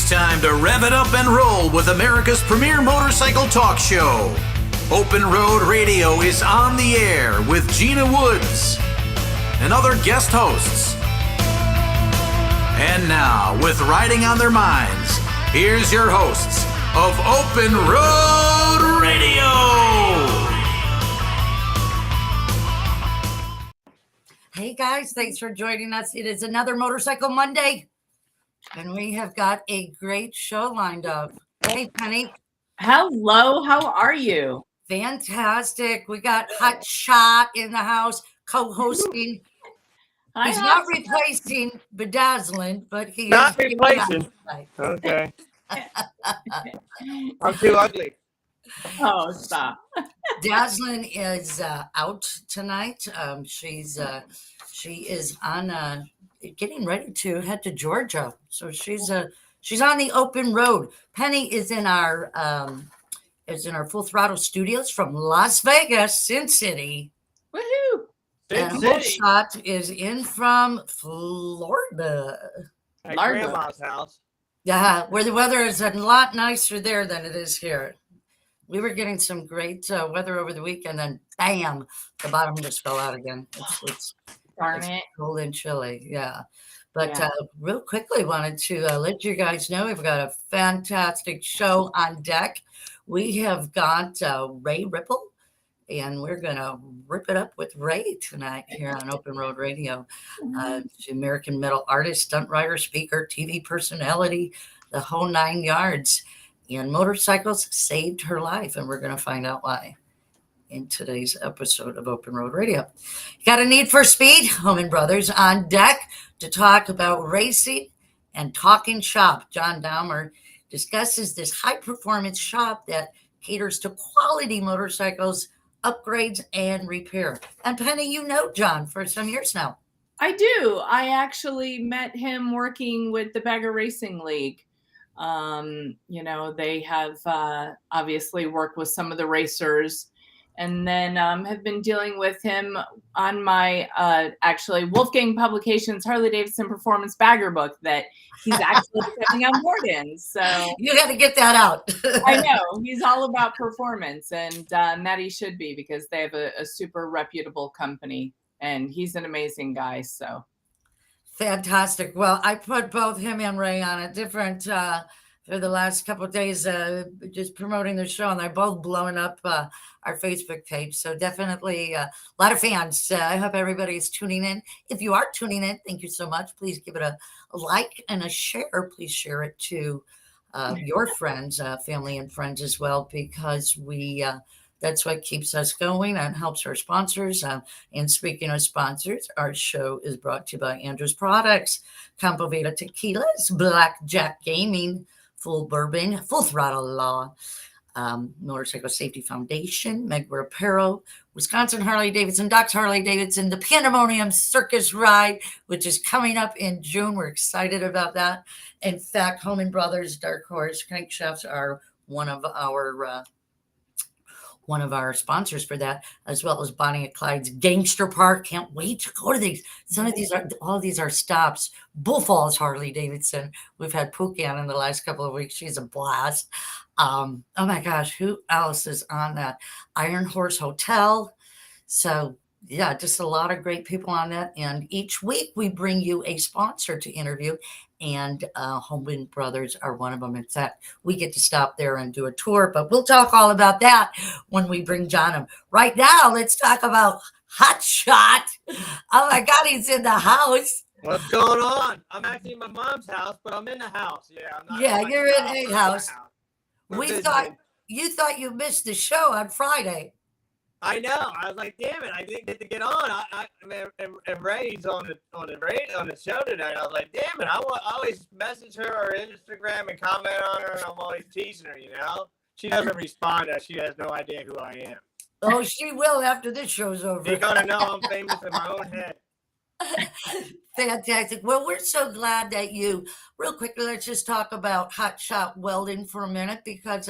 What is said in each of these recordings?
time to rev it up and roll with America's premier motorcycle talk show. Open Road Radio is on the air with Gina Woods and other guest hosts. And now, with riding on their minds, here's your hosts of Open Road Radio. Hey guys, thanks for joining us. It is another Motorcycle Monday, and we have got a great show lined up. Hey, Penny. Hello, how are you? Fantastic. We got HotShot in the house co-hosting. He's not replacing Bedazzling, but he's not replacing. Okay. I'm too ugly. Oh, stop. Dazzlin is out tonight. She is on getting ready to head to Georgia, so she's on the open road. Penny is in our Full Throttle studios from Las Vegas, Sin City. Woohoo! And HotShot is in from Florida. At Grandma's house. Yeah, where the weather is a lot nicer there than it is here. We were getting some great weather over the weekend, and bam, the bottom just fell out again. It's cold and chilly, yeah. But real quickly, wanted to let you guys know we've got a fantastic show on deck. We have got Rae Ripple, and we're going to rip it up with Rae tonight here on Open Road Radio. She's an American Metal Artist, stunt rider, speaker, TV personality, the whole 9 yards. And motorcycles saved her life, and we're going to find out why in today's episode of Open Road Radio. Got a need for speed? Hoban Brothers on deck to talk about racing and talking shop. John Dahmer discusses this high-performance shop that caters to quality motorcycles, upgrades, and repair. And Penny, you know John for some years now. I do. I actually met him working with the Bagger Racing League. They have obviously worked with some of the racers, and then have been dealing with him on my actually Wolfgang Publications Harley Davidson Performance Bagger book that he's actually stepping on board in. So you got to get that out. I know he's all about performance, and that he should be, because they have a super reputable company, and he's an amazing guy. So. Fantastic. Well, I put both him and Rae on a different for the last couple of days, just promoting the show, and they're both blowing up our Facebook page. So definitely a lot of fans. I hope everybody is tuning in. If you are tuning in, thank you so much. Please give it a like and a share. Please share it to your friends, family, and friends as well, because that's what keeps us going and helps our sponsors. And speaking of sponsors, our show is brought to you by Andrew's Products, Compoveda Tequilas, Blackjack Gaming, Full Bourbon, Full Throttle Law, Motorcycle Safety Foundation, Megware Apparel, Wisconsin Harley Davidson, Doc's Harley Davidson, the Pandemonium Circus Ride, which is coming up in June. We're excited about that. In fact, Hoban Brothers, Darkhorse, Crankshafts are one of our sponsors for that, as well as Bonnie and Clyde's Gangster Park. Can't wait to go to these. All of these are stops. Bull Falls Harley Davidson. We've had Pukan in the last couple of weeks. She's a blast. Oh my gosh, who else is on that? Iron Horse Hotel. So yeah, just a lot of great people on that. And each week we bring you a sponsor to interview, and Hoban Brothers are one of them. In fact, we get to stop there and do a tour, but we'll talk all about that when we bring John in. Right now, let's talk about HotShot. Oh my God, he's in the house. What's going on? I'm actually in my mom's house, but I'm in the house. Yeah, you're in a house. You thought you missed the show on Friday. I know. I was like, damn it, I didn't get to get on. And Ray's on the show tonight. I was like, damn it, I always message her or Instagram and comment on her, and I'm always teasing her. She doesn't respond. She has no idea who I am. Oh, she will after this show's over. You're gonna know I'm famous in my own head. Fantastic. Well, we're so glad that real quickly, let's just talk about HotShot welding for a minute, because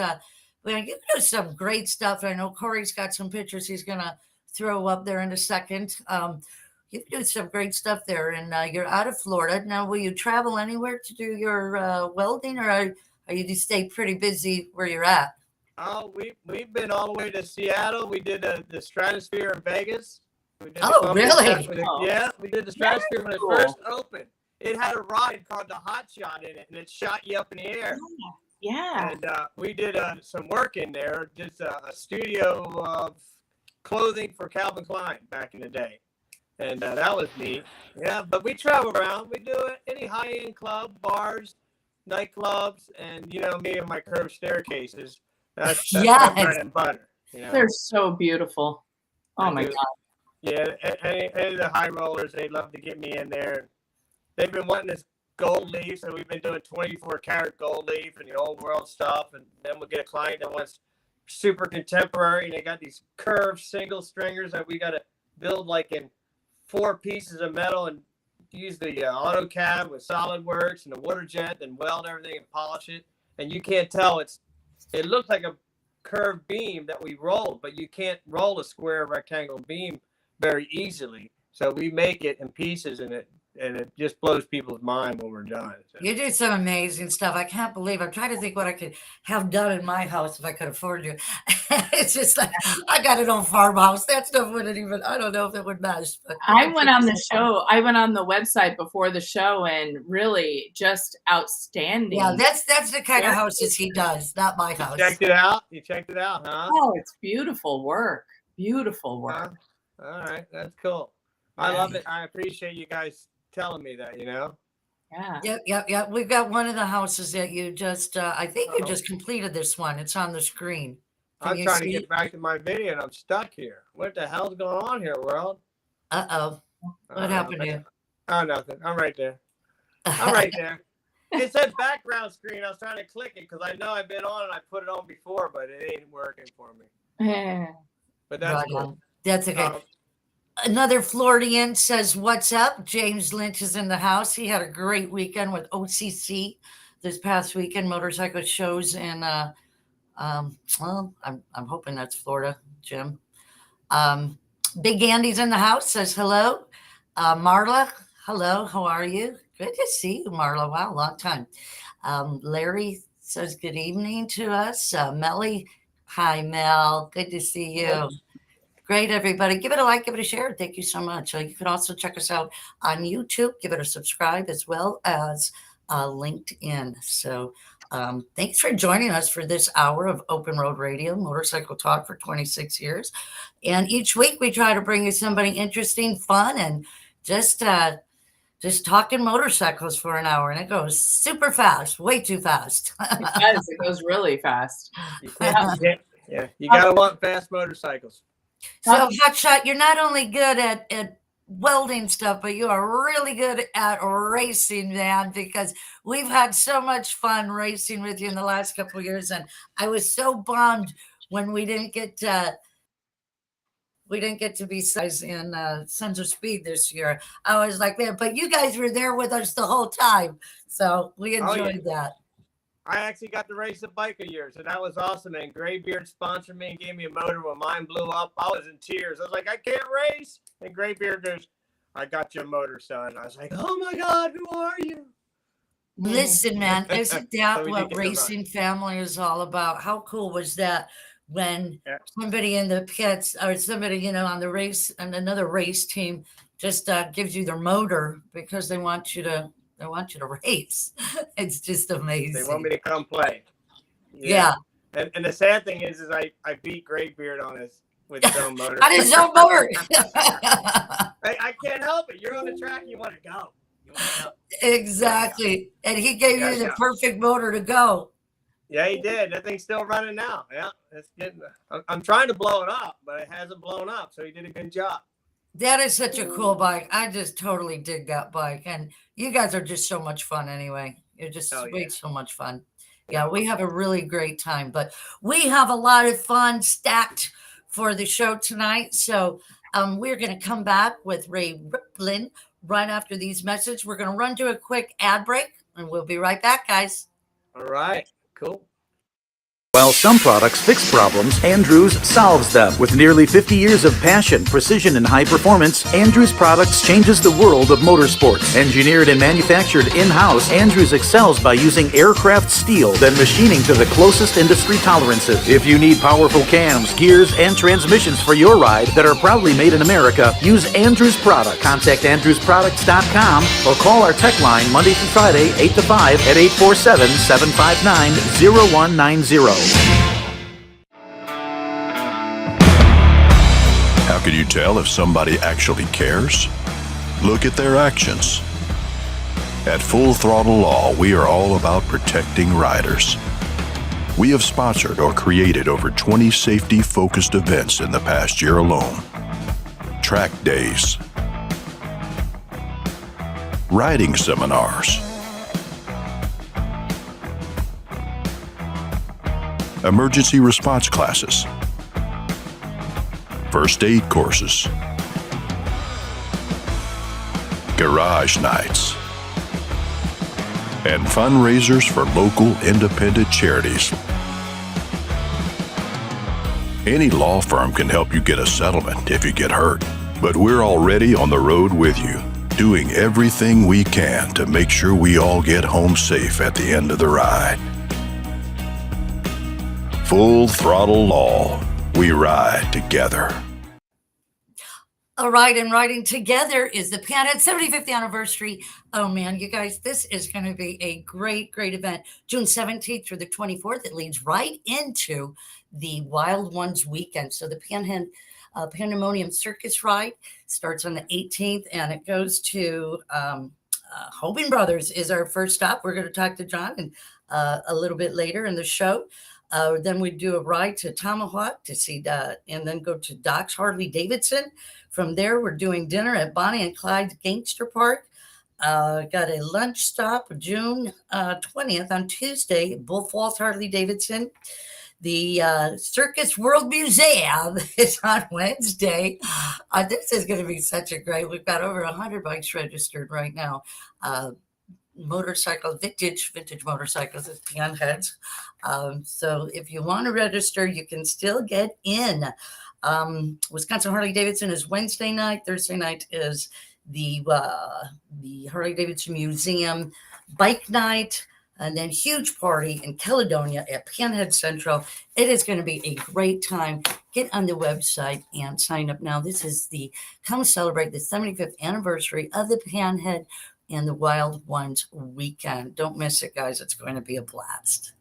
we're going to give you some great stuff. I know Corey's got some pictures he's going to throw up there in a second. you do some great stuff there, and you're out of Florida now. Will you travel anywhere to do your welding, or are you just stay pretty busy where you're at? Oh, we've been all the way to Seattle. We did the Stratosphere in Vegas. We did Oh, really? Yeah, we did the Stratosphere when it first opened. It had a ride called the HotShot in it, and it shot you up in the air. Yeah. And we did some work in there, just a studio of clothing for Calvin Klein back in the day. And that was neat. Yeah, but we travel around. We do it any high-end club, bars, nightclubs, and, you know, me and my curved staircases. That's Yes. my bread and butter. You know? They're so beautiful. Oh my God. Yeah, any of the high rollers, they love to get me in there. They've been wanting this gold leaf, so we've been doing 24-karat gold leaf and the old world stuff. And then we'll get a client that wants super contemporary, and they got these curved single stringers that we got to build like in 4 pieces of metal and use the AutoCAD with SolidWorks and the water jet and weld everything and polish it. And you can't tell it looks like a curved beam that we rolled, but you can't roll a square rectangle beam very easily. So we make it in pieces, and it just blows people's mind when we're done. So. You do some amazing stuff. I can't believe. I'm trying to think what I could have done in my house if I could afford to. It's just like I got an old farmhouse. That stuff wouldn't even. I don't know if it would match. But I went on the show. I went on the website before the show, and really just outstanding. Yeah, that's the kind of houses he does, not my house. You checked it out? You checked it out, huh? Oh, it's beautiful work. Beautiful work. All right, that's cool. I love it. I appreciate you guys telling me that, you know. Yeah. Yep. We've got one of the houses that you just. I think you just completed this one. It's on the screen. I'm trying to get back to my video, and I'm stuck here. What the hell's going on here, world? Uh-oh. What happened here? Oh, nothing. I'm right there. I'm right there. It said background screen. I was trying to click it because I know I've been on and I put it on before, but it ain't working for me. But that's cool. That's okay. Another Floridian says, "What's up?" James Lynch is in the house. He had a great weekend with OCC this past weekend, motorcycle shows in well, I'm hoping that's Florida, Jim. Big Andy's in the house, says hello. Marla, hello, how are you? Good to see you, Marla. Wow, long time. Larry says good evening to us. Melly, hi, Mel. Good to see you. Great, everybody. Give it a like, give it a share. Thank you so much. You can also check us out on YouTube. Give it a subscribe as well as LinkedIn. So thanks for joining us for this hour of Open Road Radio, motorcycle talk for 26 years. And each week we try to bring you somebody interesting, fun, and just talking motorcycles for an hour. And it goes super fast, way too fast. It does. It goes really fast. Yeah, you gotta want fast motorcycles. So, HotShot, you're not only good at welding stuff, but you are really good at racing, man, because we've had so much fun racing with you in the last couple of years. And I was so bummed when we didn't get to be size in Sons of Speed this year. I was like, man, but you guys were there with us the whole time. So we enjoyed that. I actually got to race a bike of yours, and that was awesome. And Graybeard sponsored me and gave me a motor when mine blew up. I was in tears. I was like, I can't race. And Graybeard goes, I got your motor, son. I was like, oh my God, who are you? Listen, man, isn't that what racing family is all about? How cool was that when somebody in the pits or somebody, on the race and another race team just gives you their motor because they want you to race. It's just amazing. They want me to come play. Yeah. And the sad thing is I beat Graybeard with his own motor. On his own motor. I can't help it. You're on the track. You want to go. Exactly. And he gave you the perfect motor to go. Yeah, he did. That thing's still running now. Yeah, that's getting. I'm trying to blow it up, but it hasn't blown up. So he did a good job. That is such a cool bike. I just totally dig that bike. And you guys are just so much fun anyway. You're just so much fun. Yeah, we have a really great time. But we have a lot of fun stacked for the show tonight. So we're going to come back with Rae Ripple right after these messages. We're going to run to a quick ad break, and we'll be right back, guys. All right. Cool. While some products fix problems, Andrews solves them. With nearly 50 years of passion, precision, and high performance, Andrews Products changes the world of motorsports. Engineered and manufactured in-house, Andrews excels by using aircraft steel, then machining to the closest industry tolerances. If you need powerful cams, gears, and transmissions for your ride that are proudly made in America, use Andrews Products. Contact AndrewsProducts.com or call our tech line Monday through Friday, 8 to 5 at 847-759-0190. How can you tell if somebody actually cares? Look at their actions. At Full Throttle Law, we are all about protecting riders. We have sponsored or created over 20 safety-focused events in the past year alone. Track days, riding seminars, emergency response classes, first aid courses, garage nights, and fundraisers for local independent charities. Any law firm can help you get a settlement if you get hurt, but we're already on the road with you, doing everything we can to make sure we all get home safe at the end of the ride. Full Throttle Law. We ride together. All right, and riding together is the Panhead 75th anniversary. Oh man, you guys, this is going to be a great, great event. June 17th through the 24th. It leads right into the Wild Ones weekend. So the Panhead Pandemonium Circus Ride starts on the 18th, and it goes to Hoban Brothers is our first stop. We're going to talk to John and a little bit later in the show. Then we do a ride to Tomahawk to see and then go to Doc's Harley Davidson. From there, we're doing dinner at Bonnie and Clyde's Gangster Park. Got a lunch stop June 20th on Tuesday at Bull Falls Harley Davidson. The Circus World Museum is on Wednesday. This is going to be such a great. We've got over 100 bikes registered right now. Motorcycle, vintage motorcycles at Panheads. So if you want to register, you can still get in. Wisconsin Harley Davidson is Wednesday night. Thursday night is the Harley Davidson Museum bike night, and then huge party in Caledonia at Panhead Central. It is going to be a great time. Get on the website and sign up now. This is come celebrate the 75th anniversary of the Panhead and the Wild Ones weekend. Don't miss it, guys. It's going to be a blast.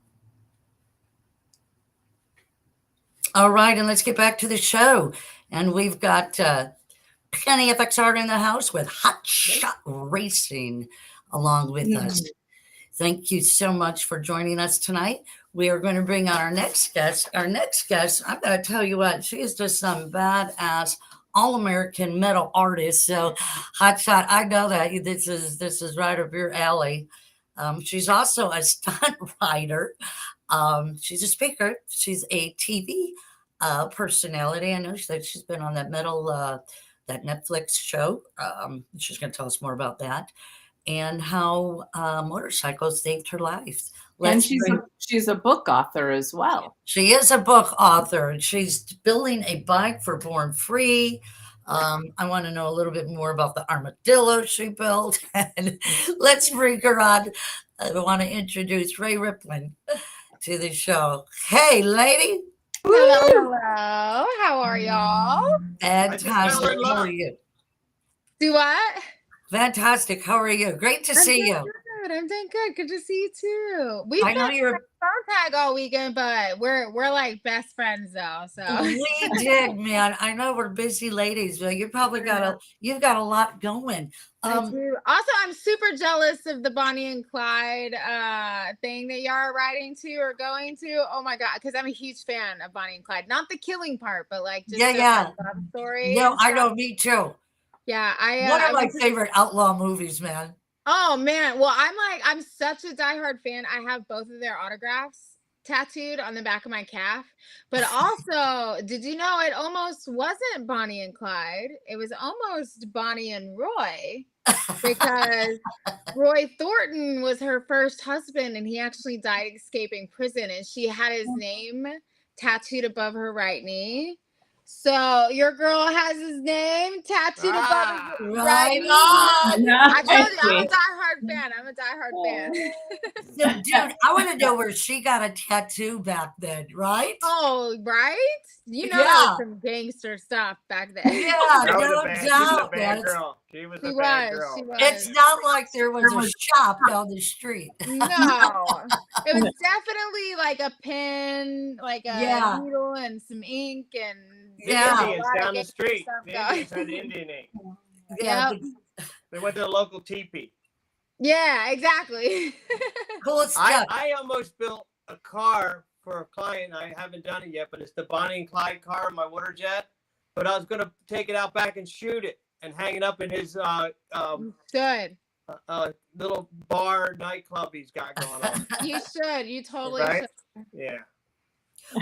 All right, and let's get back to the show. And we've got Penny FXR in the house with HotShot Racing along with us. Thank you so much for joining us tonight. We are going to bring on our next guest. Our next guest, I'm going to tell you what, she is just some badass all-American metal artist. So HotShot, I know that this is right up your alley. She's also a stunt rider. She's a speaker. She's a TV personality. I know that she's been on that that Netflix show. She's going to tell us more about that and how motorcycles saved her life. And she's a book author as well. She is a book author, and she's building a bike for Born Free. I want to know a little bit more about the armadillo she built. And let's bring her on. I want to introduce Rae Ripple to the show. Hey, lady. Hello. How are y'all? Fantastic. How are you? Do what? Fantastic. How are you? Great to see you. I'm doing good. Good to see you too. We've I know you're phone tag all weekend, but we're like best friends though. So we did, man. I know we're busy ladies, but you've got a lot going. I do. Also, I'm super jealous of the Bonnie and Clyde thing that y'all are riding to or going to. Oh my god, because I'm a huge fan of Bonnie and Clyde. Not the killing part, but like just the love story. Yeah, I know, me too. Yeah, one of my favorite outlaw movies, man. Oh man, well I'm such a diehard fan. I have both of their autographs. tattooed on the back of my calf. But also, did you know it almost wasn't Bonnie and Clyde? It was almost Bonnie and Roy, because Roy Thornton was her first husband, and he actually died escaping prison, and she had his name tattooed above her right knee. So your girl has his name tattooed above his right knee. I told you, I'm a diehard fan. I'm a diehard fan. So, dude, I want to know where she got a tattoo back then, right? Oh, right? You know, Yeah. that was some gangster stuff back then. Yeah, no She was a doubt, bad man. girl. She was She a bad was, girl. she was. It's not like there was a shop down the street. No, it was definitely like a pen, like a Yeah. needle and some ink, and The Yeah. Indians a lot of down the gangster street. stuff The going. Indians had Indian ink. Yeah, Yep. They went to the local teepee. Yeah, exactly. cool stuff. I almost built a car for a client. I haven't done it yet, but it's the Bonnie and Clyde car, my water jet. But I was gonna take it out back and shoot it and hang it up in his Good. little bar nightclub he's got going on. You should. You totally Right? should. Yeah.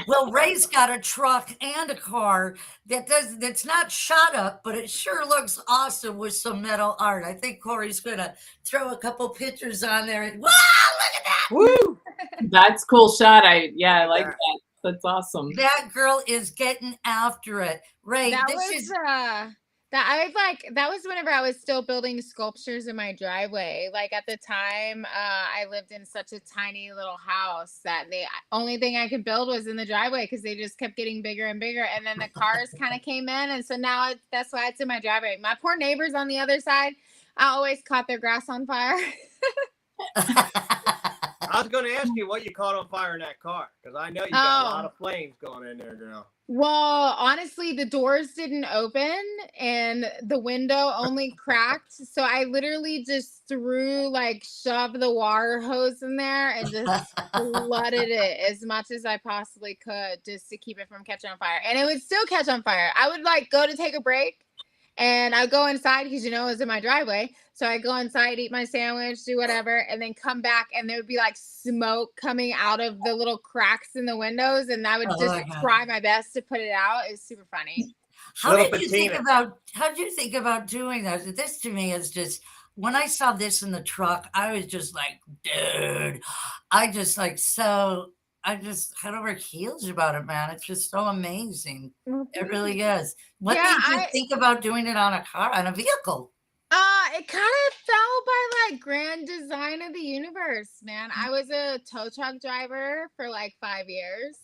Well, Ray's got a truck and a car that's not shot up, but it sure looks awesome with some metal art. I think Corey's gonna throw a couple pictures on there and wow, look at that! Woo! That's a cool shot. I like that. That's awesome. That girl is getting after it. Ray, That this was is that was whenever I was still building sculptures in my driveway. Like at the time, I lived in such a tiny little house that the only thing I could build was in the driveway, because they just kept getting bigger and bigger. And then the cars kind of came in, and so now that's why it's in my driveway. My poor neighbors on the other side, I always caught their grass on fire. I was going to ask you what you caught on fire in that car, because I know you got a lot of flames going in there, girl. Well, honestly, the doors didn't open and the window only cracked. So I literally just shoved the water hose in there and just flooded it as much as I possibly could, just to keep it from catching on fire. And it would still catch on fire. I would go to take a break, and I'd go inside because, it was in my driveway. So I'd go inside, eat my sandwich, do whatever, and then come back, and there would be smoke coming out of the little cracks in the windows. And I would just try my best to put it out. It's super funny. How did you think about doing that? This to me is just, when I saw this in the truck, I was just like, dude, I just head over heels about it, man. It's just so amazing. It really is. What made you think about doing it on a vehicle? It kind of fell by grand design of the universe, man. I was a tow truck driver for 5 years.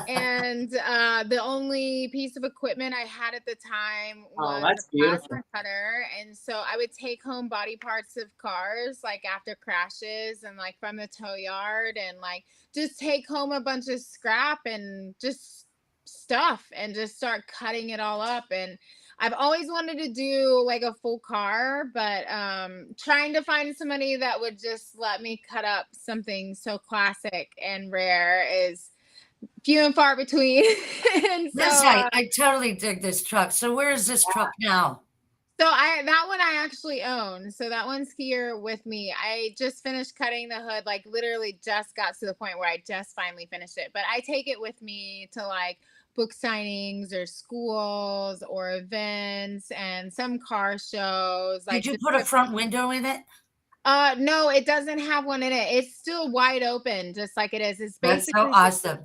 And the only piece of equipment I had at the time was a plasma cutter. And so I would take home body parts of cars after crashes and from the tow yard, and just take home a bunch of scrap and just stuff and just start cutting it all up. And I've always wanted to do a full car, but trying to find somebody that would just let me cut up something so classic and rare is few and far between. And so, I totally dig this truck. So where is this truck now? So that one I actually own. So that one's here with me. I just finished cutting the hood, literally just got to the point where I just finally finished it. But I take it with me to book signings or schools or events and some car shows. Did you put a front window in it? No, it doesn't have one in it. It's still wide open, just like it is. It's basically that's so awesome.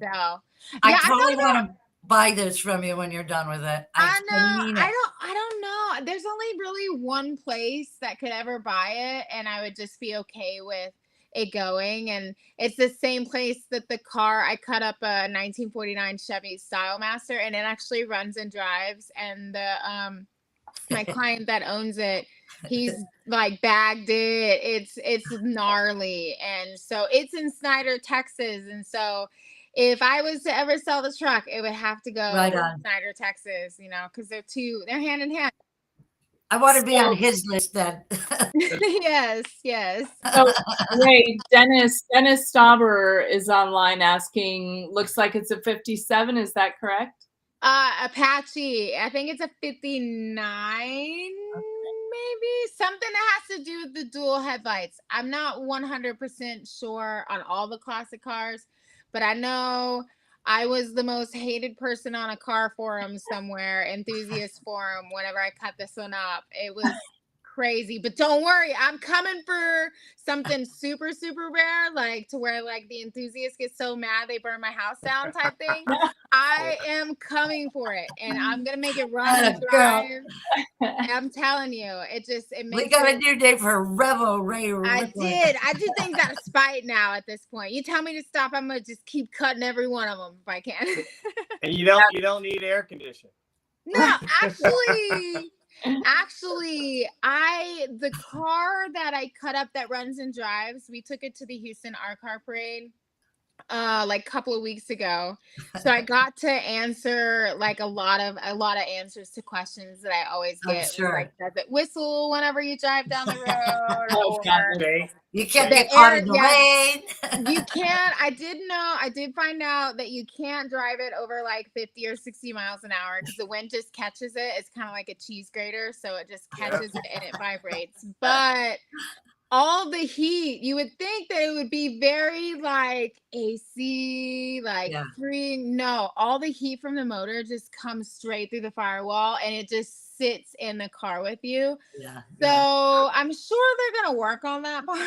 I totally want to buy this from you when you're done with it. I know. I don't know. There's only really one place that could ever buy it, and I would just be okay with it going. And it's the same place that the car I cut up a 1949 Chevy Stylemaster, and it actually runs and drives. And the my client that owns it, he's bagged it. It's gnarly, and so it's in Snyder, Texas. And so if I was to ever sell the truck, it would have to go to Snyder, Texas, because they're hand in hand. I want to be on his list then. Yes. So, Ray, Dennis Stauber is online asking, looks like it's a 57. Is that correct? Apache. I think it's a 59, maybe. Something that has to do with the dual headlights. I'm not 100% sure on all the classic cars, but I know I was the most hated person on a car forum somewhere, enthusiast forum, whenever I cut this one up. It was crazy, but don't worry, I'm coming for something super, super rare, like to where like the enthusiasts get so mad they burn my house down type thing. I am coming for it, and I'm gonna make it run and drive. I'm telling you, it makes we got a new day for Revo Rae Ripple. I do things out of spite now at this point. You tell me to stop, I'm gonna just keep cutting every one of them if I can. And you don't need air conditioning. No, actually, the car that I cut up that runs and drives, we took it to the Houston Art Car Parade like a couple of weeks ago. So I got to answer like a lot of answers to questions that I always get. Sure. Like, does it whistle whenever you drive down the road? You can't get caught in the rain. You can't. I did find out that you can't drive it over like 50 or 60 miles an hour because the wind just catches it. It's kind of like a cheese grater. So it just catches it and it vibrates. But all the heat, you would think that it would be very like AC, like free. No, all the heat from the motor just comes straight through the firewall and it just sits in the car with you. So I'm sure they're going to work on that part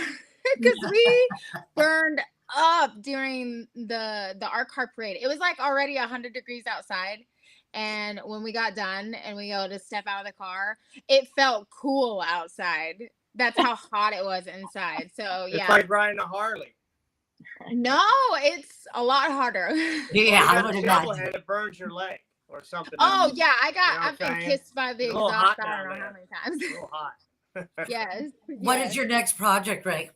because we burned up during the art car parade. It was like already 100 degrees outside. And when we got done and we go to step out of the car, it felt cool outside. That's how hot it was inside. So it's like riding a Harley. No, it's a lot harder. Yeah, I would imagine. It burns your leg or something. Oh yeah, I've been kissed by the exhaust. I don't know how many times. A little hot. Yes. What is your next project, Rae?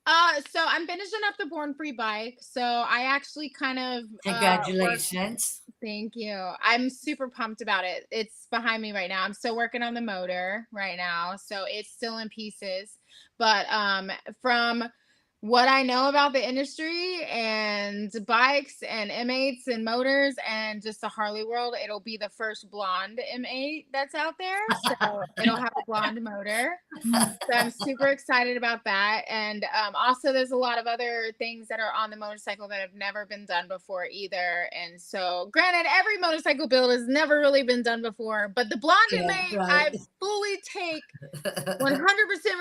So I'm finishing up the Born Free bike. So I actually kind of congratulations. Thank you. I'm super pumped about it. It's behind me right now. I'm still working on the motor right now, so it's still in pieces. But from what I know about the industry and bikes and M8s and motors and just the Harley world, it'll be the first blonde M8 that's out there. So it'll have a blonde motor. So I'm super excited about that. And also there's a lot of other things that are on the motorcycle that have never been done before either. And so granted, every motorcycle build has never really been done before, but the blonde M8, I fully take 100%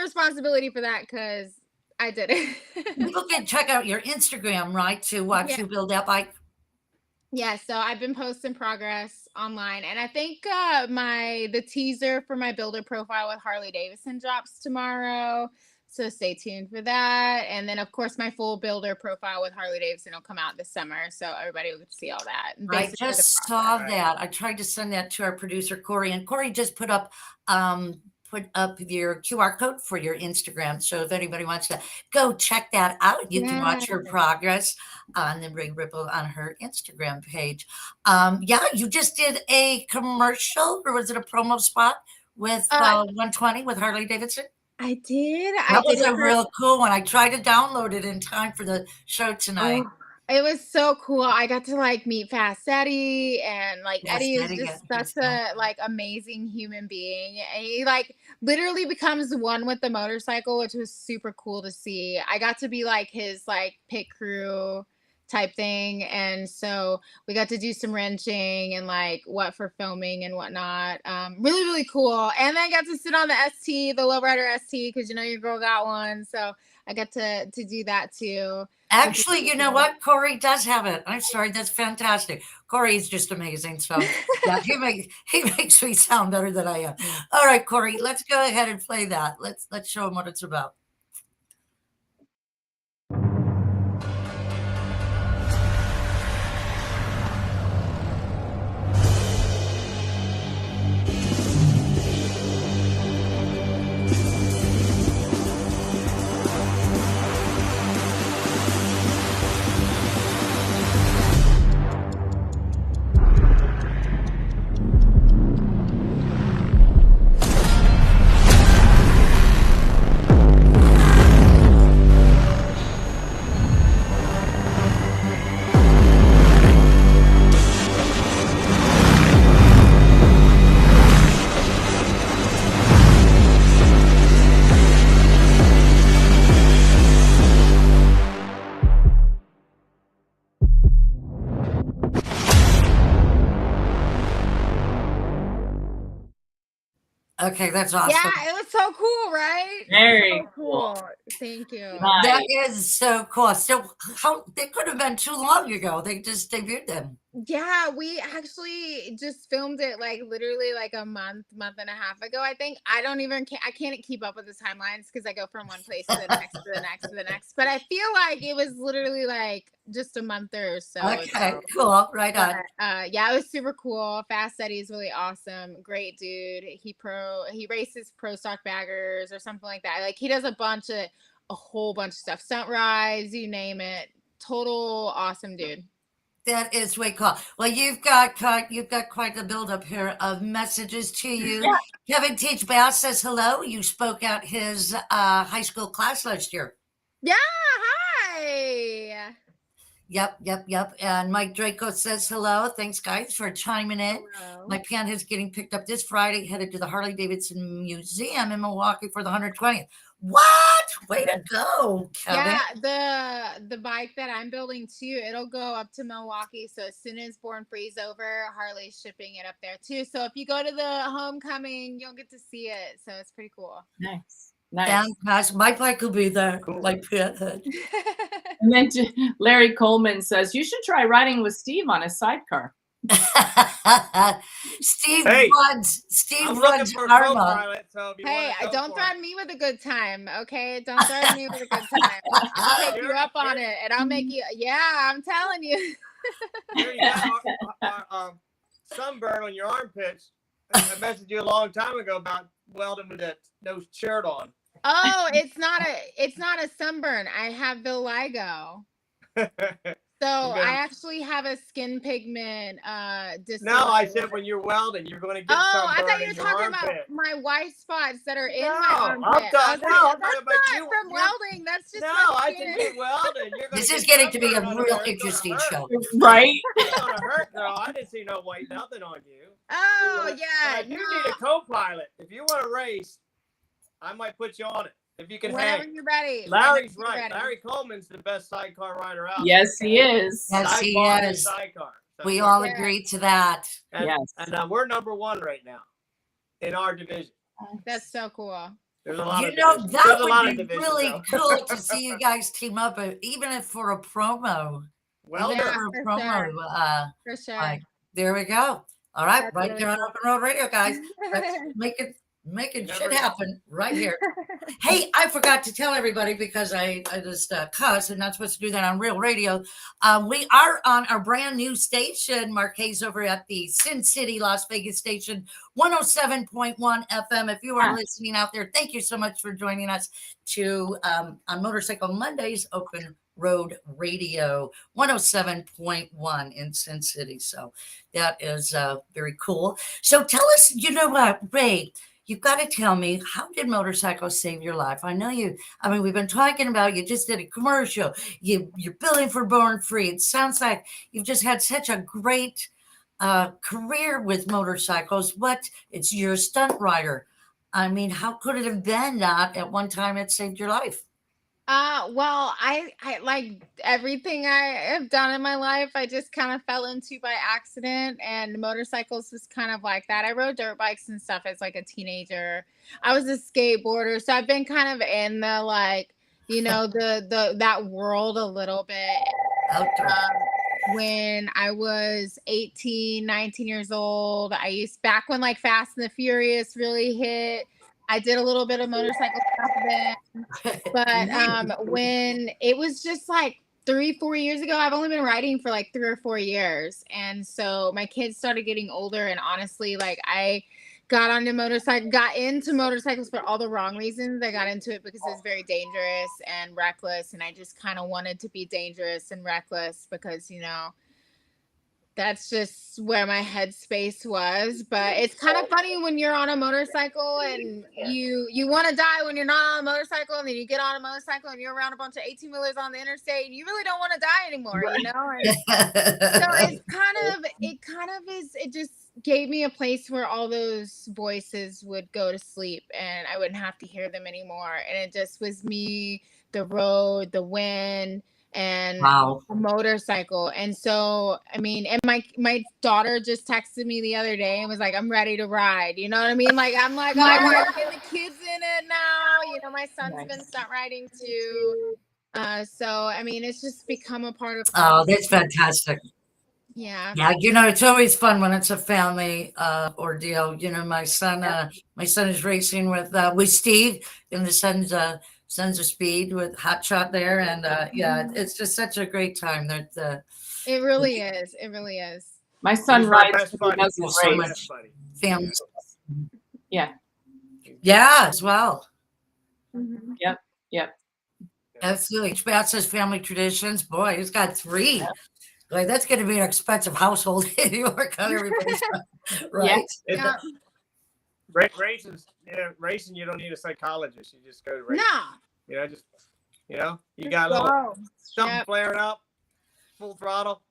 responsibility for that because I did it. People can check out your Instagram, right, to watch you build that bike. Yeah, so I've been posting progress online, and I think the teaser for my builder profile with Harley Davidson drops tomorrow. So stay tuned for that. And then of course my full builder profile with Harley Davidson will come out this summer, so everybody will see all that. I just saw that. I tried to send that to our producer Corey, and Corey just put up your QR code for your Instagram. So if anybody wants to go check that out, you can watch her progress on the Rae Ripple on her Instagram page. You just did a commercial, or was it a promo spot with 120 with Harley Davidson? I did. That was a real cool one. I tried to download it in time for the show tonight. It was so cool. I got to like meet Fast Eddie, and like Eddie is just such a like amazing human being. And he like literally becomes one with the motorcycle, which was super cool to see. I got to be like his like pit crew type thing. And so we got to do some wrenching and like what for filming and whatnot. Really, really cool. And then I got to sit on the ST, the Lowrider ST, because you know your girl got one. So I got to do that too. Actually, you know what? Corey does have it. I'm sorry. That's fantastic. Corey is just amazing. So yeah, he makes me sound better than I am. All right, Corey, let's go ahead and play that. Let's show him what it's about. Okay, that's awesome. Yeah, it was so cool, right? Very So cool. Thank you. Nice. That is so cool. So how they could have been too long ago. They just debuted them. Yeah, we actually just filmed it like literally like a month and a half ago. I think I can't keep up with the timelines because I go from one place to the next to the next to the next. But I feel like it was literally like just a month or so Okay, ago. cool. Right on. But, yeah, it was super cool. Fast Eddie's really awesome. Great dude. He races pro stock baggers or something like that. Like he does a whole bunch of stuff. Stunt rides, you name it. Total awesome dude. That is way cool. Well, you've got quite the buildup here of messages to you. Yeah. Kevin Teach Bass says hello. You spoke at his high school class last year. Yeah, hi. Yep. And Mike Draco says hello. Thanks, guys, for chiming in. Hello. My pan is getting picked up this Friday, headed to the Harley Davidson Museum in Milwaukee for the 120th. What? Way to go, Kevin. Yeah, the bike that I'm building too, it'll go up to Milwaukee. So as soon as Born Free's over, Harley's shipping it up there too. So if you go to the homecoming, you'll get to see it. So it's pretty cool. Nice. Fantastic. My bike will be there. Cool. Like Pinhead. And then Larry Coleman says you should try riding with Steve on his sidecar. Steve Hey, runs I'm looking runs for a Karma. co-pilot, so if you Hey, wanna go don't for threaten me with a good time, okay? Don't threaten me with a good time. I'll take you up on it, and I'll make you. Yeah, I'm telling you. Here you got our sunburn on your armpits. I messaged you a long time ago about welding with no shirt on. Oh, it's not a sunburn. I have vitiligo. So I actually have a skin pigment disorder. No, I said when you're welding, you're going to get I sunburn thought you in were your talking about armpit. my white spots that are in No, my armpit. I'm I was talking like, about that's not you. from welding. That's just No, my I skin. said you're welding. You're gonna This get is getting to be a sunburn on real there. It's gonna interesting hurt. show. Right? It's gonna hurt, girl. I didn't see no white nothing on you. Oh But yeah, I do need a co-pilot. If you want to race, I might put you on it. If you can whenever hang. you're ready. Larry's Whenever you're right. ready. Larry Coleman's the best sidecar rider out. Yes, he is. Yes, I he bought his is. sidecar. So We all Yeah. agree to that. and, Yes. And we're number one right now in our division. That's so cool. There's a lot You of know, divisions. that There's a lot would of be divisions, really though. cool to see you guys team up, even if for a promo. Well, Yeah, for a for promo. sure. For sure. Like, there we go. All right, That's right really there on cool. Open Road Radio, guys. Let's make it Never shit know. happen right here. Hey, I forgot to tell everybody because I just cuss and not supposed to do that on real radio. We are on our brand new station, Marquez, over at the Sin City, Las Vegas station, 107.1 FM. If you are listening out there, thank you so much for joining us on Motorcycle Mondays, Open Road Radio, 107.1 in Sin City. So that is very cool. So tell us, you know what, Rae, you've got to tell me, how did motorcycles save your life? I know we've been talking about, you just did a commercial, you're building for Born Free. It sounds like you've just had such a great career with motorcycles. You're a stunt rider. I mean, how could it have been that at one time it saved your life? Well, I like everything I have done in my life, I just kind of fell into by accident, and motorcycles was kind of like that. I rode dirt bikes and stuff as like a teenager. I was a skateboarder, so I've been kind of in the like, that world a little bit. When I was 18, 19 years old, back when like Fast and the Furious really hit, I did a little bit of motorcycle stuff then. But when it was just like 3-4 years ago, I've only been riding for like 3 or 4 years. And so my kids started getting older, and honestly, like I got into motorcycles for all the wrong reasons. I got into it because it was very dangerous and reckless, and I just kind of wanted to be dangerous and reckless because, that's just where my headspace was. But it's kind of funny when you're on a motorcycle and you want to die when you're not on a motorcycle, and then you get on a motorcycle and you're around a bunch of 18-wheelers on the interstate and you really don't want to die anymore, So it just gave me a place where all those voices would go to sleep and I wouldn't have to hear them anymore. And it just was me, the road, the wind, and Wow. a motorcycle. And so, I mean, and my daughter just texted me the other day and was like, I'm ready to ride. You know what I mean? Like, I'm like, all right, get the kids in it now. You know, my son's been stunt riding too. So, I mean, it's just become a part of. Oh, that's fantastic. Yeah. Yeah, you know, it's always fun when it's a family ordeal. You know, my son is racing with Steve in the Sons of Speed with HotShot there, and yeah, it's just such a great time. That It really is. It really is. My son He's my rides. best buddy. There's There's so much Best buddy. family. Yeah. Yeah, as well. Mhm. Yep. Absolutely. Spats family traditions. Boy, he's got 3. Like, that's going to be an expensive household in New York on everybody's right? Yeah. Racing, you don't need a psychologist. You just go to race. No. You know, you got a little something Yep. flaring up, full throttle.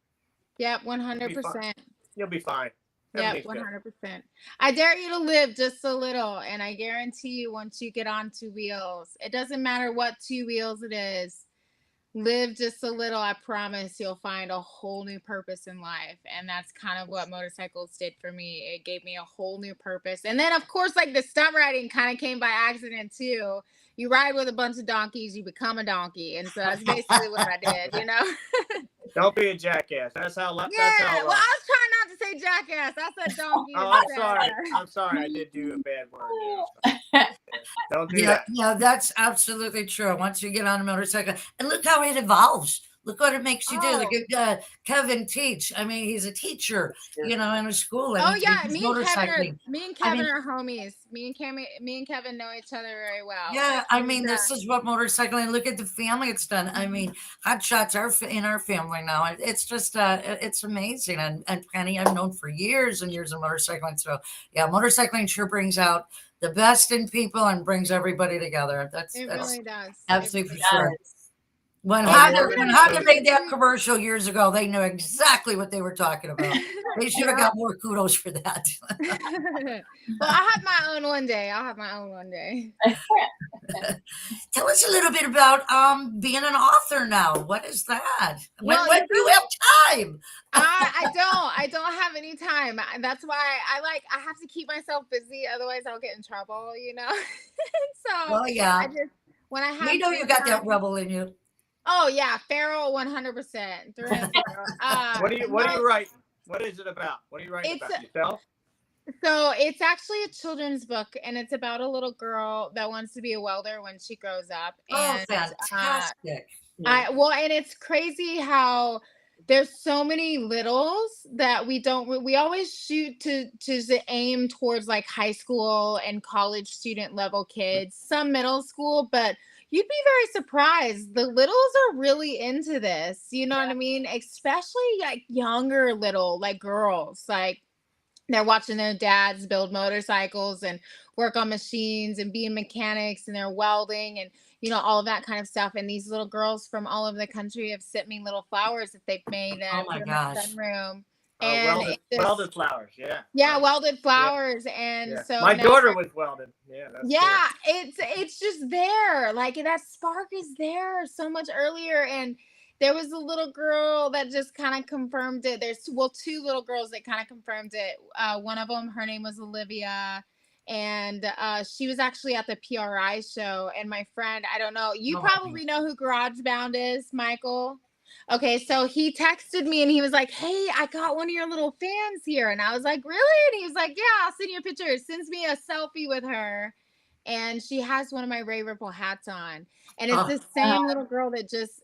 Yep, 100%. You'll be fine. Yeah, Everything's good. 100%. I dare you to live just a little, and I guarantee you, once you get on 2 wheels, it doesn't matter what 2 wheels it is. Live just a little. I promise you'll find a whole new purpose in life, and that's kind of what motorcycles did for me. It gave me a whole new purpose, and then of course, like the stunt riding kind of came by accident too. You ride with a bunch of donkeys, you become a donkey, and so that's basically what I did. You know. Don't be a jackass. That's how. Yeah, That's how. well, I was trying not to say jackass. I said donkey. Oh, I'm instead. sorry. I'm sorry. I did do a bad word. Yeah. Don't do that. Yeah, that's absolutely true. Once you get on a motorcycle, and look how it evolves. Look what it makes you do. Look at Kevin teach. I mean, he's a teacher, you know, in a school. And Oh yeah, he's me and Kevin mean, are homies. Me and Kevin know each other very well. Yeah, I mean, this is what motorcycling. Look at the family it's done. I mean, HotShots are in our family now. It's just it's amazing. And Penny, I've known for years and years of motorcycling. So yeah, motorcycling sure brings out the best in people and brings everybody together. That's really does. absolutely It for really sure. When does. Honda made that commercial years ago, they knew exactly what they were talking about. They should have got more kudos for that. Well, I'll have my own one day. Tell us a little bit about being an author now. What is that? When do you have time? I don't have any time. That's why I have to keep myself busy, otherwise I'll get in trouble, you know. So well, yeah. When I have we know you got that rebel in you. Oh yeah, feral 100%. What are you writing? What is it about? What are you writing about? Yourself? So it's actually a children's book, and it's about a little girl that wants to be a welder when she grows up. Oh, fantastic! And it's crazy how there's so many littles that we always shoot to aim towards like high school and college student level kids, some middle school, but you'd be very surprised. The littles are really into this, you know what I mean? Especially like younger little like girls, like they're watching their dads build motorcycles and work on machines and being mechanics, and they're welding and, you know, all of that kind of stuff. And these little girls from all over the country have sent me little flowers that they've made oh my gosh. sunroom. And welded flowers, yeah. Yeah, welded flowers. Yeah. And so my daughter was welded. Yeah, cool. It's just there. Like that spark is there so much earlier. And there was a little girl that just kind of confirmed it. There's 2 little girls that kind of confirmed it. One of them, her name was Olivia, and she was actually at the PRI show. And my friend, I don't know, you probably know who GarageBound is, Michael. Okay, so he texted me and he was like, hey, I got one of your little fans here. And I was like, really? And he was like, yeah, I'll send you a picture. It sends me a selfie with her. And she has one of my Rae Ripple hats on. And it's the same little girl that just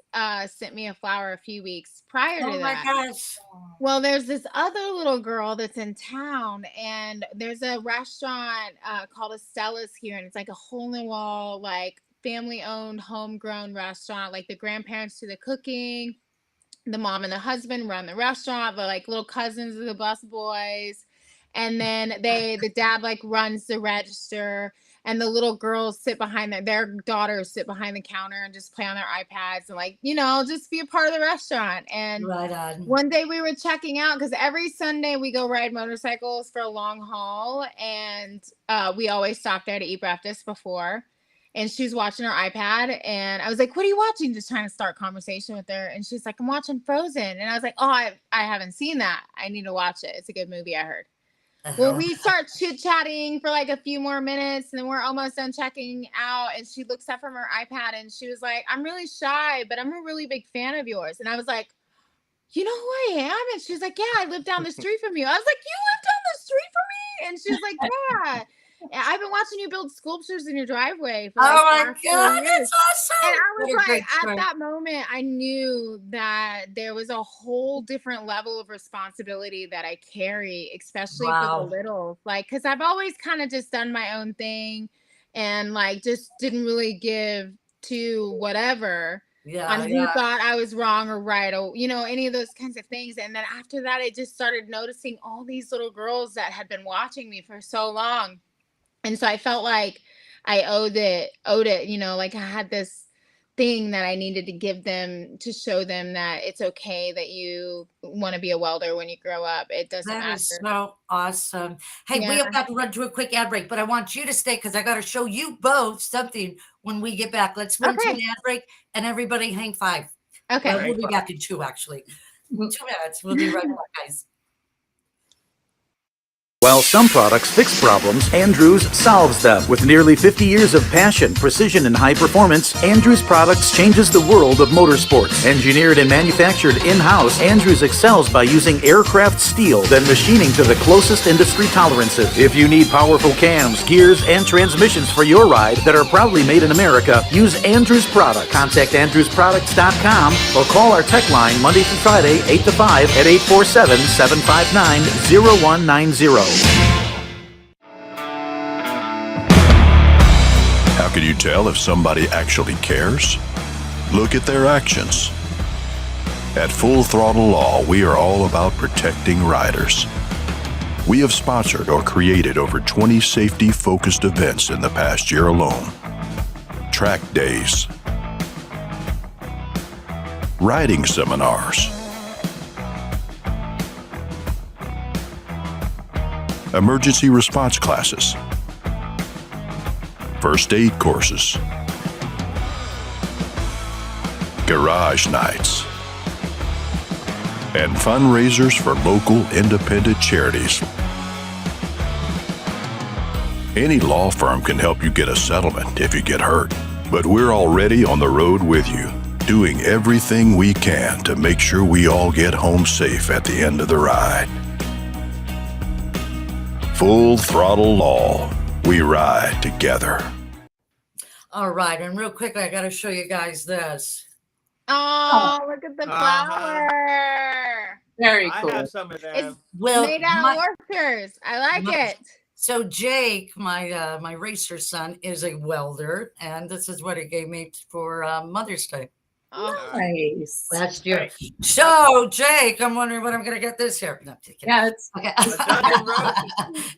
sent me a flower a few weeks prior to that. Oh my gosh. Well, there's this other little girl that's in town, and there's a restaurant called Estella's here. And it's like a hole-in-the-wall, like family-owned, homegrown restaurant. Like the grandparents do the cooking. The mom and the husband run the restaurant. They're like little cousins of the bus boys. And then the dad like runs the register. And the little girls sit behind their daughters sit behind the counter and just play on their iPads and like, you know, just be a part of the restaurant. And one day we were checking out because every Sunday we go ride motorcycles for a long haul. And we always stop there to eat breakfast before. and she was watching her iPad, and I was like, what are you watching? Just trying to start conversation with her. And she's like, I'm watching Frozen. And I was like, oh, I haven't seen that. I need to watch it. It's a good movie, I heard. Well, we start chit-chatting for like a few more minutes, and then we're almost done checking out, and she looks up from her iPad, and she was like, I'm really shy, but I'm a really big fan of yours. And I was like, you know who I am? And she's like, yeah, I live down the street from you. I was like, you live down the street from me? And she's like, yeah. I've been watching you build sculptures in your driveway for like Oh my 4 God, years. that's awesome. And I was What a like, great at story. that moment, I knew that there was a whole different level of responsibility that I carry, especially for Wow. the littles. Like, because I've always kind of just done my own thing and like just didn't really give to whatever on who thought I was wrong or right, or you know, any of those kinds of things. And then after that, I just started noticing all these little girls that had been watching me for so long. And so I felt like I owed it, you know, like I had this thing that I needed to give them to show them that it's okay that you want to be a welder when you grow up. It doesn't That matter. is so awesome. Hey, we have got to run to a quick ad break, but I want you to stay because I got to show you both something when we get back. Let's run to an ad break and everybody hang 5. Okay. Well, we'll be back in 2, actually. 2 minutes. We'll be right back, guys. While some products fix problems, Andrews solves them. With nearly 50 years of passion, precision, and high performance, Andrews Products changes the world of motorsports. Engineered and manufactured in-house, Andrews excels by using aircraft steel, then machining to the closest industry tolerances. If you need powerful cams, gears, and transmissions for your ride that are proudly made in America, use Andrews Products. Contact AndrewsProducts.com or call our tech line Monday through Friday, 8 to 5 at 847-759-0190. How can you tell if somebody actually cares? Look at their actions. At Full Throttle Law, we are all about protecting riders. We have sponsored or created over 20 safety-focused events in the past year alone. Track days, riding seminars, emergency response classes, first aid courses, garage nights, and fundraisers for local independent charities. Any law firm can help you get a settlement if you get hurt, but we're already on the road with you, doing everything we can to make sure we all get home safe at the end of the ride. Full Throttle Law. We ride together. All right, and real quickly, I got to show you guys this. Oh, look at the flower. Very I cool. have some of them. It's Well, made out of oysters. I like it. So Jake, my racer son, is a welder, and this is what he gave me for Mother's Day Oh, Nice. last year. Right. So Jake, I'm wondering what I'm going to get this year. No, just kidding. Yeah, it's Okay. A dozen roses.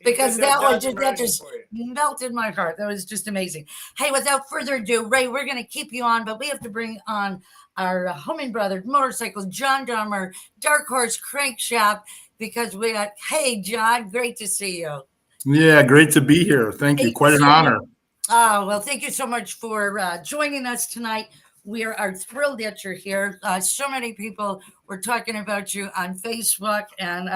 Because He put that one dozen just, that roses just for you. melted my heart. That was just amazing. Hey, without further ado, Ray, we're going to keep you on, but we have to bring on our Hoban Brothers motorcycles, John Dummer, Darkhorse Crankshaft, because we got, hey, John, great to see you. Yeah, great to be here. Thank you. Quite an honor. Oh, well, thank you so much for joining us tonight. We are thrilled that you're here. So many people were talking about you on Facebook, and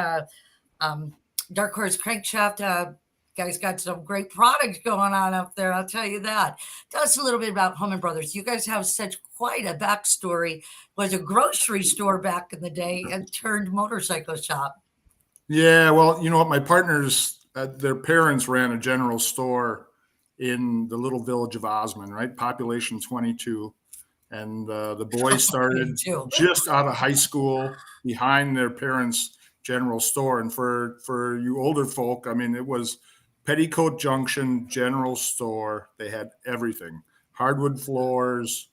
Darkhorse Crankshaft. Guys got some great products going on up there. I'll tell you that. Tell us a little bit about Hoban Brothers. You guys have such quite a backstory. Was a grocery store back in the day and turned motorcycle shop. Yeah, well, you know what? My partners, their parents ran a general store in the little village of Osmond, right? Population 22. And the boys started just out of high school behind their parents' general store. And for you older folk, I mean, it was Petticoat Junction general store. They had everything, hardwood floors,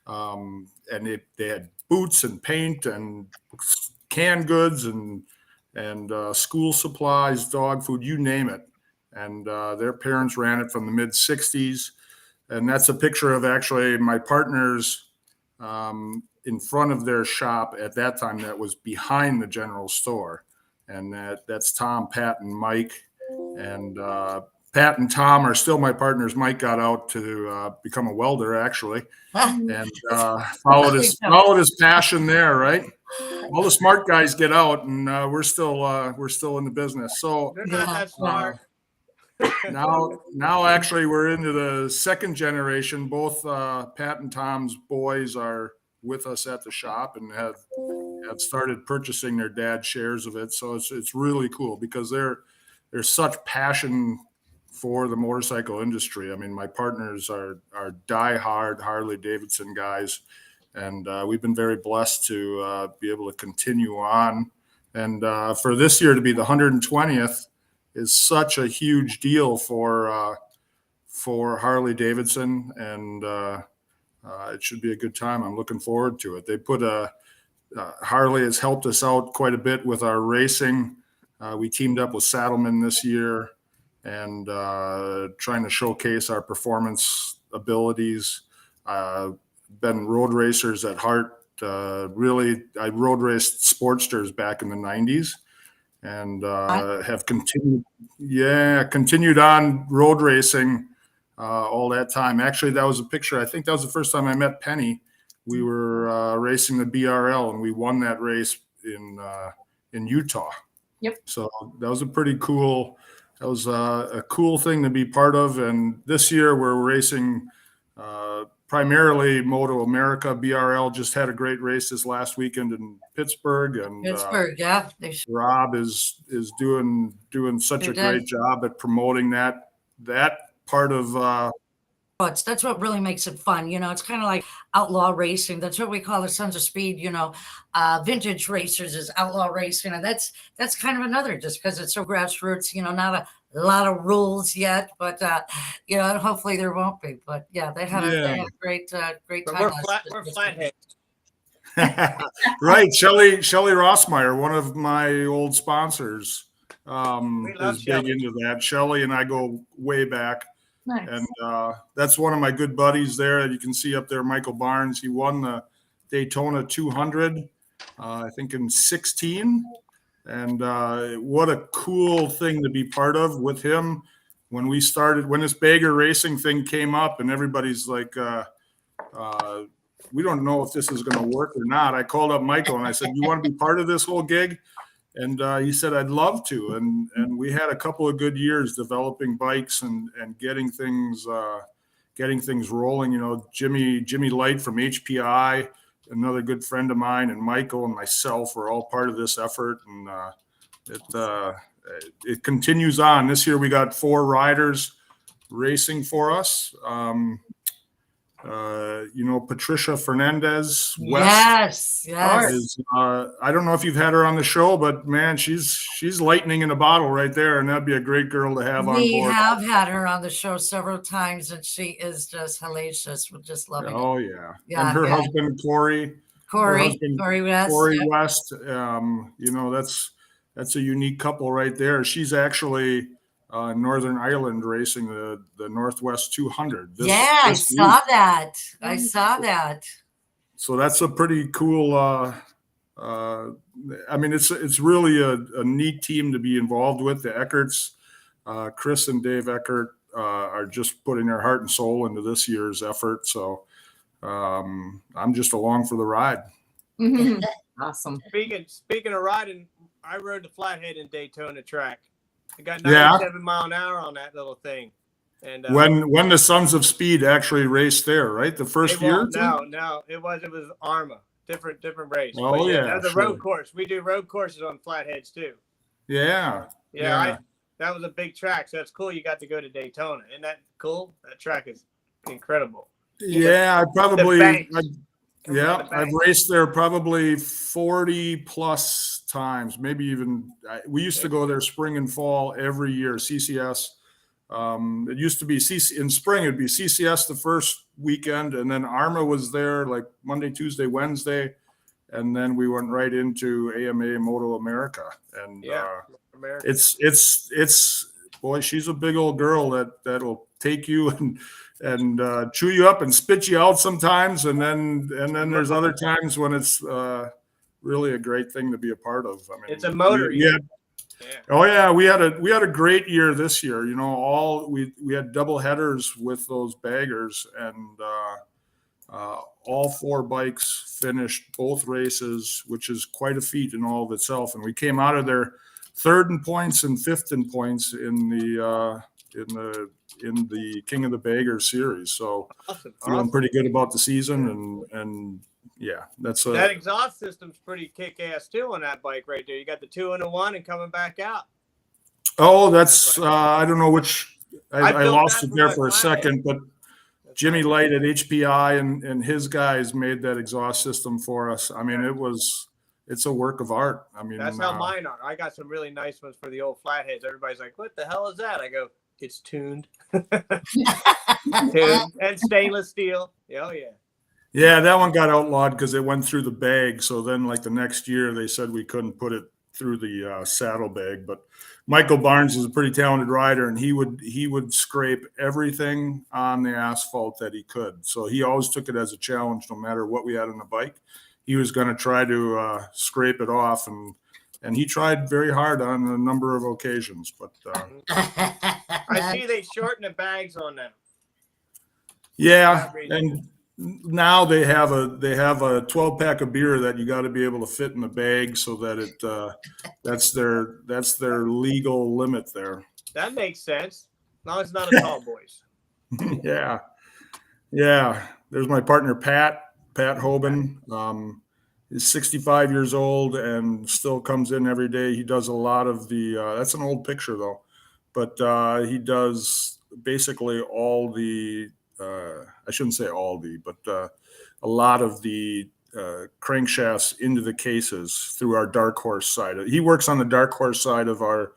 and they had boots and paint and canned goods and school supplies, dog food, you name it. And their parents ran it from the mid 60s. And that's a picture of actually my partners in front of their shop at that time that was behind the general store. And that's Tom, Pat, and Mike. And Pat and Tom are still my partners. Mike got out to become a welder, actually, and followed his passion there. Right, all the smart guys get out, and we're still in the business. So They're not that smart. now actually we're into the second generation. Both Pat and Tom's boys are with us at the shop and have started purchasing their dad's shares of it. So it's really cool because there's such passion for the motorcycle industry. I mean, my partners are diehard Harley Davidson guys, and we've been very blessed to be able to continue on. And for this year to be the 120th is such a huge deal for Harley Davidson, and it should be a good time. I'm looking forward to it. They put Harley has helped us out quite a bit with our racing. We teamed up with Saddlemen this year and trying to showcase our performance abilities. Been road racers at heart. Really, I road raced Sportsters back in the 90s and have continued on road racing all that time. Actually, that was a picture. I think that was the first time I met Penny. We were racing the BRL, and we won that race in Utah. Yep. So that was a pretty cool. That was a cool thing to be part of. And this year we're racing primarily Moto America. BRL just had a great race this last weekend in Pittsburgh, and Rob is doing such a great job at promoting that part of. That's what really makes it fun. You know, it's kind of like outlaw racing. That's what we call the Sons of Speed. You know, vintage racers is outlaw racing, and that's kind of another, just because it's so grassroots. You know, not a lot of rules yet, but you know, and hopefully there won't be. But yeah, they had a great time. We're flatheads. Right, Shelly Rossmeyer, one of my old sponsors, is big into that. Shelly and I go way back. Nice. And that's one of my good buddies there. You can see up there, Michael Barnes. He won the Daytona 200, I think in 16. And what a cool thing to be part of with him. When we started, when this bagger racing thing came up, and everybody's like, we don't know if this is going to work or not. I called up Michael and I said, you want to be part of this whole gig? And he said, I'd love to. And we had a couple of good years developing bikes and getting things rolling. You know, Jimmy Light from HPI, another good friend of mine, and Michael and myself were all part of this effort. And it continues on. This year we got 4 riders racing for us. You know, Patricia Fernandez West. Yes. Is, I don't know if you've had her on the show, but man, she's lightning in a bottle right there, and that'd be a great girl to have on board. We have had her on the show several times, and she is just hellacious. We're just loving it. Oh yeah. And her husband Corey West. You know, that's a unique couple right there. She's actually Northern Ireland racing the Northwest 200. I saw that. I saw that. So that's a pretty cool. I mean, it's really a neat team to be involved with. The Eckerts, Chris and Dave Eckert, are just putting their heart and soul into this year's effort. So I'm just along for the ride. Awesome. Speaking of riding, I rode the Flathead in Daytona track. I got 97 mile an hour on that little thing. And when the Sons of Speed actually raced there, right? The first year? No, it was Arma. Different race. Oh yeah. That was a road course. We do road courses on Flatheads too. Yeah. That was a big track, so it's cool you got to go to Daytona. Isn't that cool? That track is incredible. Yeah, I've raced there probably 40 plus times, maybe even. We used to go there spring and fall every year. CCS. It used to be in spring. It'd be CCS the first weekend, and then Arma was there like Monday, Tuesday, Wednesday, and then we went right into AMA Moto America. And it's boy, she's a big old girl that'll take you and chew you up and spit you out sometimes, and then there's other times when it's really a great thing to be a part of. I mean, it's a motor. Yeah. Oh yeah, we had a great year this year. You know, we had double headers with those baggers, and all 4 bikes finished both races, which is quite a feat in all of itself. And we came out of there 3rd in points and 5th in points in the King of the Baggers series. So feeling pretty good about the season, and yeah, that exhaust system's pretty kick-ass too on that bike right there. You got the 2 and the 1 and coming back out. Oh, that's I don't know which. I lost it there for a second, but Jimmy Light at HPI and his guys made that exhaust system for us. I mean, it's a work of art. I mean, that's how mine are. I got some really nice ones for the old flatheads. Everybody's like, "What the hell is that?" I go, "It's tuned, tuned and stainless steel." Oh yeah. Yeah, that one got outlawed because it went through the bag. So then, like the next year, they said we couldn't put it through the saddlebag. But Michael Barnes is a pretty talented rider, and he would scrape everything on the asphalt that he could. So he always took it as a challenge, no matter what we had on the bike. He was going to try to scrape it off, and he tried very hard on a number of occasions. But I see they shorten the bags on them. Yeah, and now they have a 12-pack of beer that you got to be able to fit in the bag, so that that's their legal limit there. That makes sense. No, it's not a tall boys. Yeah. There's my partner Pat Hoban. He's 65 years old and still comes in every day. He does a lot of the. That's an old picture though, but he does basically all the. I shouldn't say all the, but a lot of the crankshafts into the cases through our Darkhorse side. He works on the Darkhorse side of our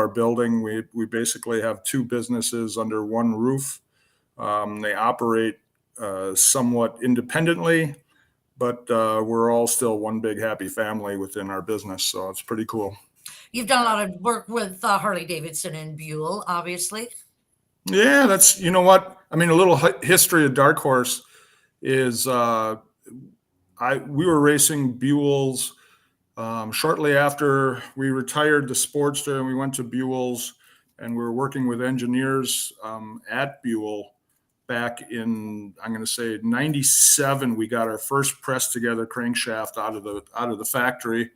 building. We basically have 2 businesses under one roof. They operate somewhat independently, but we're all still one big happy family within our business. So it's pretty cool. You've done a lot of work with Harley Davidson and Buell, obviously. Yeah, that's, you know what? I mean, a little history of Darkhorse is we were racing Buells shortly after we retired the Sportster, and we went to Buell's, and we were working with engineers at Buell back in, I'm going to say 97. We got our first pressed together crankshaft out of the factory.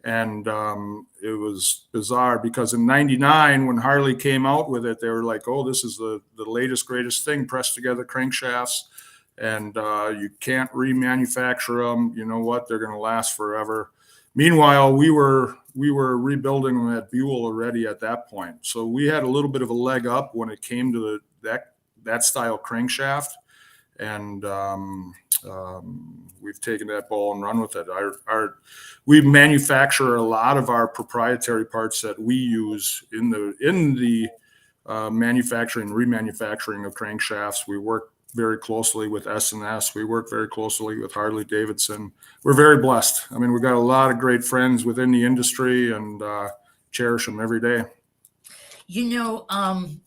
And it was bizarre because in 99, when Harley came out with it, they were like, oh, this is the latest, greatest thing, pressed together crankshafts. And you can't remanufacture them. You know what? They're going to last forever. Meanwhile, we were rebuilding them at Buell already at that point. So we had a little bit of a leg up when it came to that style crankshaft. And we've taken that ball and run with it. We manufacture a lot of our proprietary parts that we use in the manufacturing, remanufacturing of crankshafts. We work very closely with S&S. We work very closely with Harley Davidson. We're very blessed. I mean, we've got a lot of great friends within the industry, and cherish them every day. You know,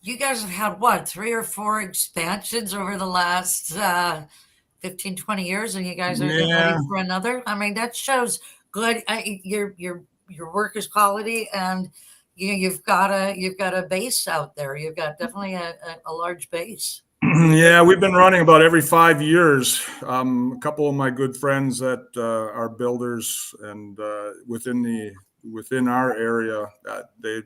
you guys have had what, 3 or 4 expansions over the last 15, 20 years, and you guys are getting ready for another. I mean, that shows good. Your work is quality, and you've got a base out there. You've got definitely a large base. Yeah, we've been running about every 5 years. A couple of my good friends that are builders and within our area, they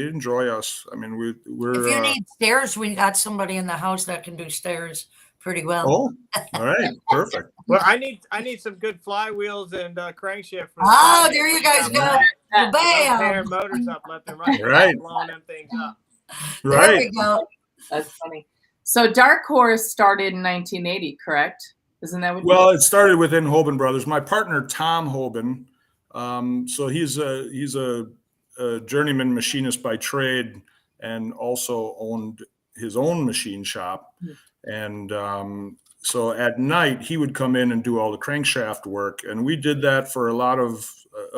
enjoy us. I mean, we're. If you need stairs, we got somebody in the house that can do stairs pretty well. Oh, all right, perfect. Well, I need some good flywheels and crankshaft. Oh, there you guys go. Bam! Tear motors up left and right. Right. Blowing them things up. Right. There we go. That's funny. So Darkhorse started in 1980, correct? Isn't that what? Well, it started within Hoban Brothers. My partner Tom Hoban. So he's a journeyman machinist by trade, and also owned his own machine shop. And so at night he would come in and do all the crankshaft work, and we did that for a lot of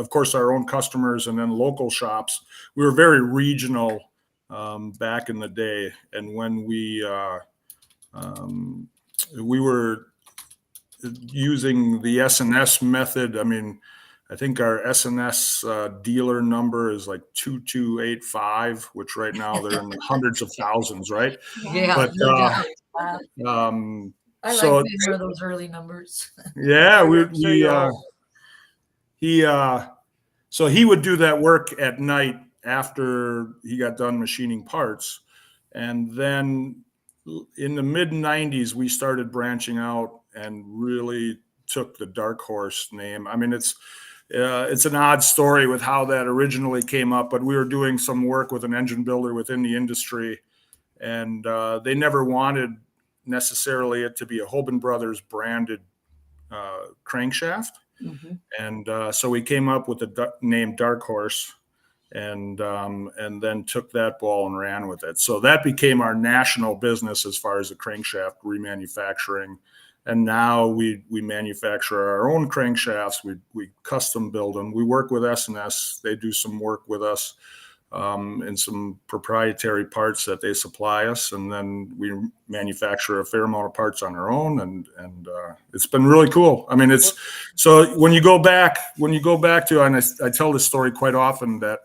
course, our own customers and then local shops. We were very regional back in the day, and when we were using the S&S method, I mean, I think our SNS dealer number is like 2285, which right now they're in the hundreds of thousands, right? Yeah. But I so like being one of those early numbers. yeah, so he would do that work at night after he got done machining parts. And then in the mid 90s, we started branching out and really took the Darkhorse name. I mean, it's an odd story with how that originally came up, but we were doing some work with an engine builder within the industry, and they never wanted necessarily it to be a Hoban Brothers branded crankshaft. Mm-hmm. And so we came up with the name Darkhorse, and then took that ball and ran with it. So that became our national business as far as the crankshaft remanufacturing. And now we manufacture our own crankshafts. We custom build them. We work with S&S. They do some work with us in some proprietary parts that they supply us, and then we manufacture a fair amount of parts on our own. And it's been really cool. I mean, it's so when you go back to, and I tell this story quite often, that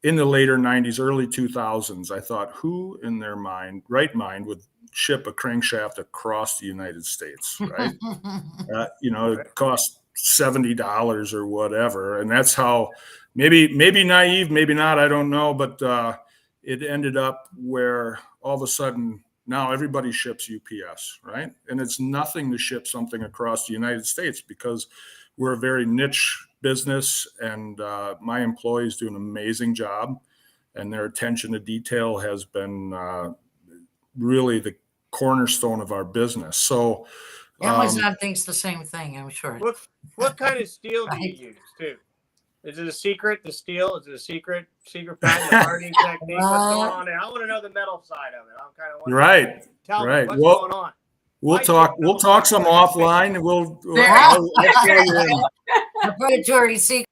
in the later 90s, early 2000s, I thought, who in their right mind would ship a crankshaft across the United States, right? It cost $70 or whatever. And that's how, maybe naive, maybe not, I don't know. But it ended up where all of a sudden now everybody ships UPS, right? And it's nothing to ship something across the United States because we're a very niche business, and my employees do an amazing job, and their attention to detail has been really the cornerstone of our business. So Amazon thinks the same thing, I'm sure. What kind of steel do you use too? Is it a secret? The steel? Is it a secret patent, the hardening technique? What's going on there? I want to know the metal side of it. I'm kind of wondering. Right. Tell right. me what's going on. We'll talk some offline. I'll call you in. The predatory secret.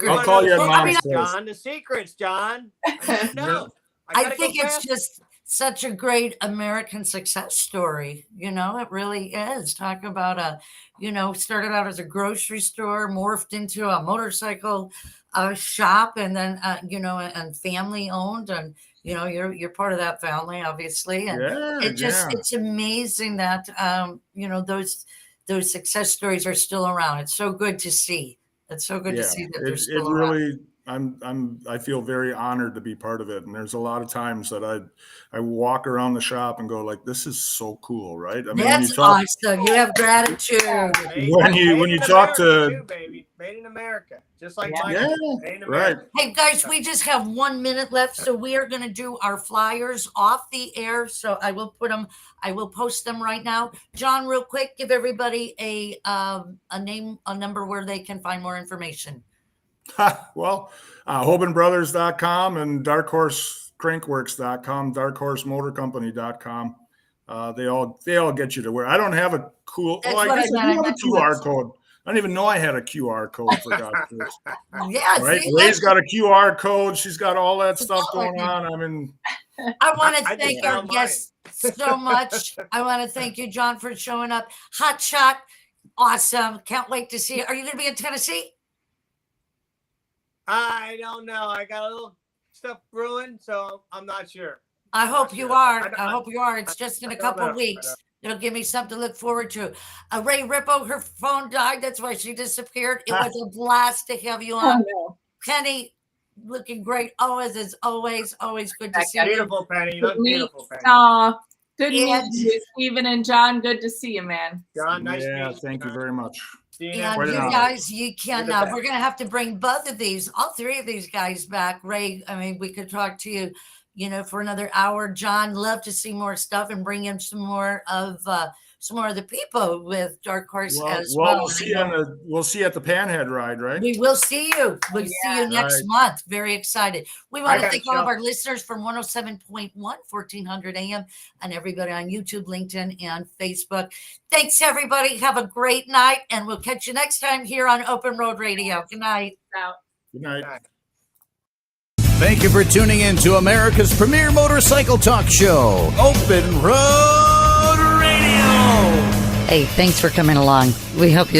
I'll call you at Mom's place. John, the secrets, John. I think it's just such a great American success story. It really is. Talk about started out as a grocery store, morphed into a motorcycle shop, and then and family owned, and you're part of that family, obviously. And it's amazing that those success stories are still around. It's so good to see. It's so good to see that they're still around. I feel very honored to be part of it. And there's a lot of times that I walk around the shop and go like, this is so cool, right? I mean, that's awesome. You have gratitude. When you talk to Made in America, just like mine. Yeah, right. Hey guys, we just have 1 minute left, so we are going to do our flyers off the air. So I will post them right now. John, real quick, give everybody a number where they can find more information. Well, HobanBrothers.com and DarkHorseCrankworks.com, DarkhorseMotorCompany.com. They all get you to where. I don't have a cool. I guess I do have a QR code. I don't even know I had a QR code for God's sake. Yeah, right. Ray's got a QR code. She's got all that stuff going on. I mean, I want to thank our guests so much. I want to thank you, John, for showing up. HotShot, awesome. Can't wait to see you. Are you going to be in Tennessee? I don't know. I got a little stuff brewing, so I'm not sure. I hope you are. I hope you are. It's just in a couple of weeks. It'll give me something to look forward to. Rae Ripple, her phone died. That's why she disappeared. It was a blast to have you on. Oh, no. Penny, looking great. Always good to see you. Beautiful, Penny. You look beautiful, Penny. Good meeting you, Stephen and John. Good to see you, man. John, nice to meet you. Thank you very much. And you guys, you can. We're going to have to bring all three of these guys back. Rae, I mean, we could talk to you, for another hour. John, love to see more stuff and bring in some more of the people with Darkhorse as well. We'll see you at the Panhead ride, right? We will see you. We'll see you next month. Very excited. We want to thank all of our listeners from 107.1, 1400 AM, and everybody on YouTube, LinkedIn, and Facebook. Thanks, everybody. Have a great night, and we'll catch you next time here on Open Road Radio. Good night. Good night. Thank you for tuning in to America's premier motorcycle talk show, Open Road Radio. Hey, thanks for coming along. We hope you enjoyed.